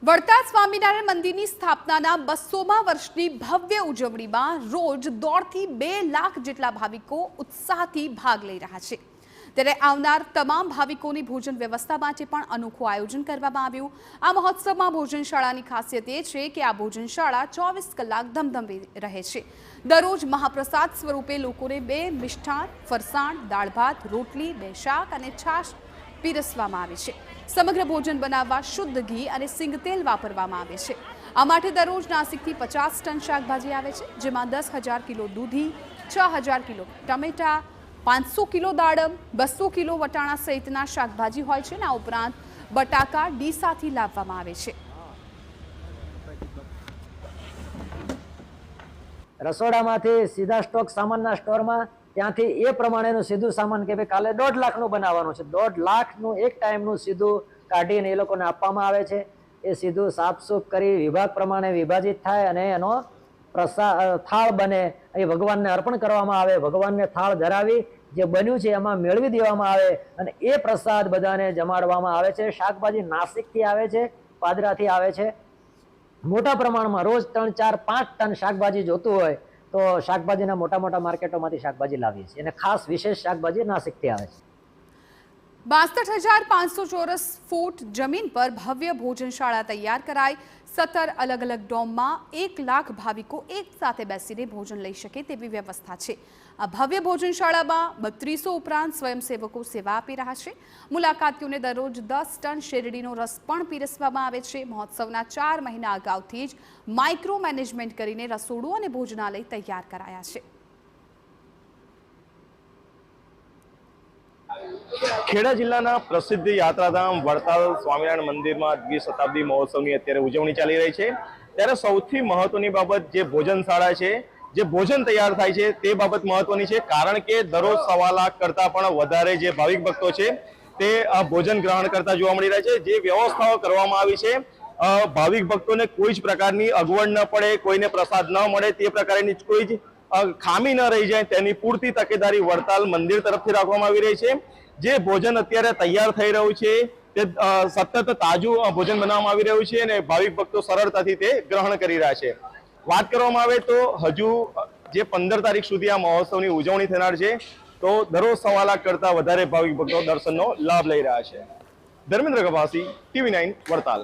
વડતાલ સ્વામિનારાયણ મંદિરની સ્થાપનાના 200મા વર્ષની ભવ્ય ઉજવણીમાં રોજ 1.5 થી 2 લાખ જેટલા ભાવિકો ઉત્સાહથી ભાગ લઈ રહ્યા છે। ત્યારે આવનાર તમામ ભાવિકોની ભોજન વ્યવસ્થા માટે પણ અનોખું આયોજન કરવામાં આવ્યું। આ મહોત્સવમાં ભોજનશાળાની ખાસિયત એ છે કે આ ભોજનશાળા 24 કલાક ધમધમી રહે છે। દરરોજ મહાપ્રસાદ સ્વરૂપે લોકોને 2 મિષ્ટાન, ફરસાણ, દાળ ભાત, રોટલી, 2 શાક અને છાશ પીરસવામાં આવે છે। સમગ્ર ભોજન બનાવવા શુદ્ધ ઘી અને સિંગ તેલ વાપરવામાં આવે છે। આ માટે દરરોજ નાસિકથી 50 ટન શાકભાજી આવે છે, જેમાં 10,000 કિલો દૂધી, 6,000 કિલો ટમેટા, 500 કિલો દાડમ, 200 કિલો વટાણા સહિતના શાકભાજી હોય છે। આ ઉપરાંત બટાકા ડીસાથી લાવવામાં આવે છે। રસોડામાંથી સીધા સ્ટોક સામાનના સ્ટોરમાં, ત્યાંથી એ પ્રમાણેનું સીધું સામાન કે ભાઈ કાલે 1.5 લાખનું બનાવવાનું છે, 1.5 લાખનું એક ટાઈમનું સીધું કાઢીને એ લોકોને આપવામાં આવે છે। એ સીધું સાફસૂફ કરી વિભાગ પ્રમાણે વિભાજિત થાય અને એનો થાળ બને, એ ભગવાનને અર્પણ કરવામાં આવે। ભગવાનને થાળ ધરાવી જે બન્યું છે એમાં મેળવી દેવામાં આવે અને એ પ્રસાદ બધાને જમાડવામાં આવે છે। શાકભાજી નાસિકથી આવે છે, પાદરાથી આવે છે। મોટા પ્રમાણમાં રોજ 3, 4, 5 ટન શાકભાજી જોતું હોય તો શાકભાજીના મોટા માર્કેટોમાંથી શાકભાજી લાવીએ છીએ અને ખાસ વિશેષ શાકભાજી નાસિકથી આવે છે। 62,500 ચોરસ ફૂટ જમીન પર ભવ્ય ભોજનશાળા તૈયાર કરાઈ। 17 અલગ અલગ ડોમમાં 1 લાખ ભાવિકો એક સાથે બેસીને ભોજન લઈ શકે તેવી વ્યવસ્થા છે। આ ભવ્ય ભોજનશાળામાં 3200 ઉપરાંત સ્વયંસેવકો સેવા આપી રહ્યા છે। મુલાકાતીઓને દરરોજ 10 ટન શેરડીનો રસ પણ પીરસવામાં આવે છે। મહોત્સવના 4 મહિના અગાઉથી જ માઇક્રો મેનેજમેન્ટ કરીને રસોડું અને ભોજનાલય તૈયાર કરાયા છે। ખેડા જિલ્લાના પ્રસિદ્ધ યાત્રાધામ વડતાલ સ્વામિનારાયણ મંદિરમાં દ્વિશતાબ્દી મહોત્સવની અત્યારે ઉજવણી ચાલી રહી છે। ત્યારે સૌથી મહત્વની બાબત જે ભોજનશાળા છે, જે ભોજન તૈયાર થાય છે તે બાબત મહત્વની છે, કારણ કે દરરોજ 1.25 લાખ કરતાં પણ વધારે જે ભાવિક ભક્તો છે તે આ ભોજન ગ્રહણ કરતા જોવા મળી રહ્યા છે। જે વ્યવસ્થાઓ કરવામાં આવી છે, ભાવિક ભક્તોને કોઈ જ પ્રકારની અગવડ ન પડે, કોઈને પ્રસાદ ન મળે તે પ્રકારની કોઈ જ ખામી ન રહી જાય તેની પૂરતી તકેદારી વડતાલ મંદિર તરફથી રાખવામાં આવી રહી છે। જે ભોજન અત્યારે તૈયાર થઈ રહ્યું છે તે સતત તાજું ભોજન બનાવવામાં આવી રહ્યું છે અને ભાવિક ભક્તો સરળતાથી તે ગ્રહણ કરી રહ્યા છે। વાત કરવામાં આવે તો હજુ જે 15 તારીખ સુધી આ મહોત્સવની ઉજવણી થનાર છે, તો દરરોજ 1.25 લાખ કરતાં વધારે ભાવિક ભક્તો દર્શનનો લાભ લઈ રહ્યા છે। ધર્મેન્દ્ર ગભાસી, TV9 વડતાલ।